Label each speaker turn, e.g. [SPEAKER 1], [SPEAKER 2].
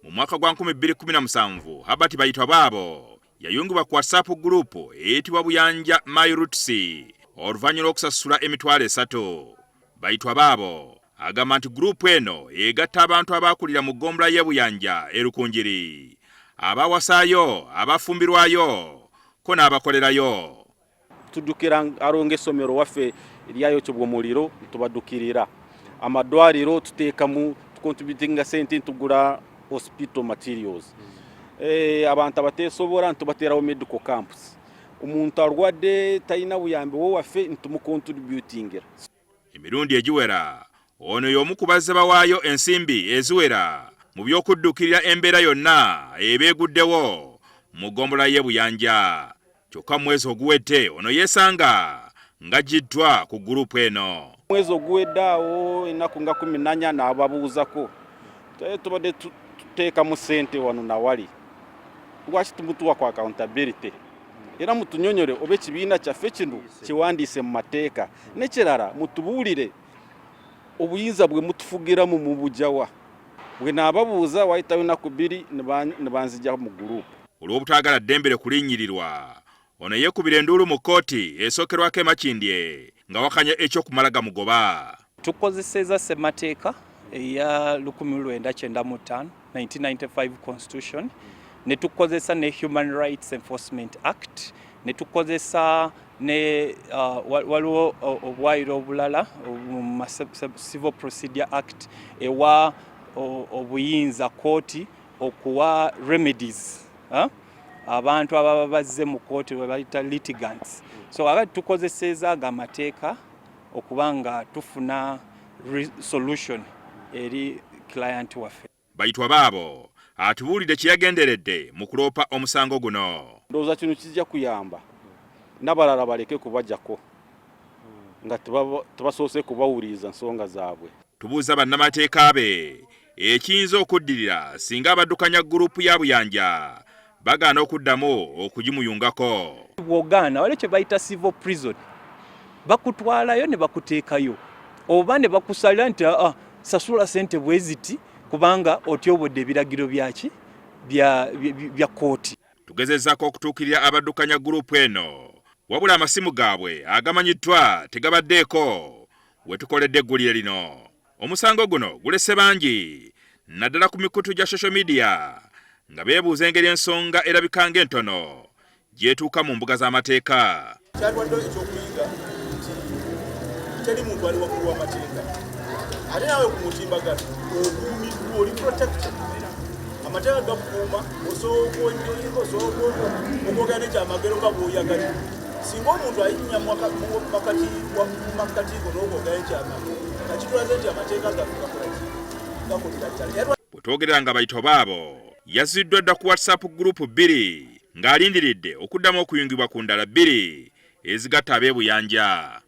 [SPEAKER 1] Mu mwaka gwa 2017 Habert bayitwa baabo yayungibwa ku WhatsApp group eyitibwa Buyanja My Roots oluvannyuma lw'okusasula emitwalo 3. Bayitwa baabo agamba nti group eno egatta abantu abakulira mu ggombolola y'e Buyanja erukunjiri, abawasaayo, abafumbirwayo ko n'abakolerayo.
[SPEAKER 2] Tudukira aronge essomero waffe eryayo ky'obwomuliro tubadukirira amadwaliro tuteekamu tukontributinga sente ntugula hospital materials. Abantu abateesobola ntubateerawo medical camps. Omuntu alwadde talina buyambi waffe ntumukontributingira.
[SPEAKER 1] Emirundi egiwera ono y'omu ku bazze bawaayo ensimbi eziwera mu by'okuddukirira embeera yonna ebeeguddewo mu ggombolola y'e Buyanja. Kyokka mwezi oguwedde ono yeesanga ng'aggiddwa ku gurupu eno.
[SPEAKER 2] Mwezi oguwedde awo ennaku nga 14 n'ababuuzako tubadde tuteekamu ssente wano nawali lwaki tumutuwa ku accountability era mutunyonyole oba ekibiina kyaffe kino kiwandiise mu mateeka nekirala mutubuulire obuyinza bwe mutufugiramu mu bujjawa bwe n'ababuuza wayitawo ennaku 2 ne banzija mu gurupu.
[SPEAKER 1] Olw'obutagala ddembere kulinnyirirwa ono yeekubira enduulu mu kkooti esookerwako emakindye nga wakanya ekyokumalaga mugoba.
[SPEAKER 3] Tukozeseza zamateeka eya 1995 1995 constitution ne tukozesa ne Human Rights Enforcement Act ne tukozesa ne waliwo obwayiro obulala Civil Procedure Act ewa obuyinza kooti okuwa remedies abantu ababa bazze mu kooti we bayita litigants. So abati tukozeseza amateeka okubanga tufuna solution eri client waffe.
[SPEAKER 1] Bayitwa baabo atubuulidde kyeyagenderedde mu kuloopa omusango guno.
[SPEAKER 2] Ndowooza kino kijja kuyamba n'abalala baleke kubajjako nga tebasoose kubawuliriza nsonga zaabwe.
[SPEAKER 1] Tubuuza bannamateeka be ekiyinza okuddirira singa abaddukanya gurupu ya Buyanja bagaana okuddamu okugimuyungako.
[SPEAKER 3] Bw'ogaana waliwo kye bayita civil prison, bakutwalayo ne bakuteekayo oba ne bakusalira nti sasula ssente bweziti kubanga otyobodde ebiragiro byaki bya kooti.
[SPEAKER 1] Tugezezzaako okutuukirira abaddukanya gurupu eno wabula amasimu gaabwe agamanyiddwa tegabaddeeko we tukoledde eggulire lino. Omusango guno gulese bangi naddala ku mikutu gya social media nga beebuuza engeri ensonga erabika ng'entono gyetuuka mu mbuga z'amateeka.
[SPEAKER 4] Kyalwadde ekyokuyiga teri muntu ali waggulu w'amateeka ate naawe ku mutimbagano okuumiddwa oli protected. Amateeka gakukuuma osobola okwenjoyinga osobola okwogera n'ekyamagero nga bw'oyagala. Singa omuntu ayinnya mu makatiiko n'okwogera n'ekyamagero kakitulaze nti amateeka gakolera kyali.
[SPEAKER 1] Bwe twogerera nga bayitwa baabo yazziddwa dda ku WhatsApp group 2 ng'alindiridde okuddamu okuyungibwa ku ndala 2 ezigatta ab'e Buyanja.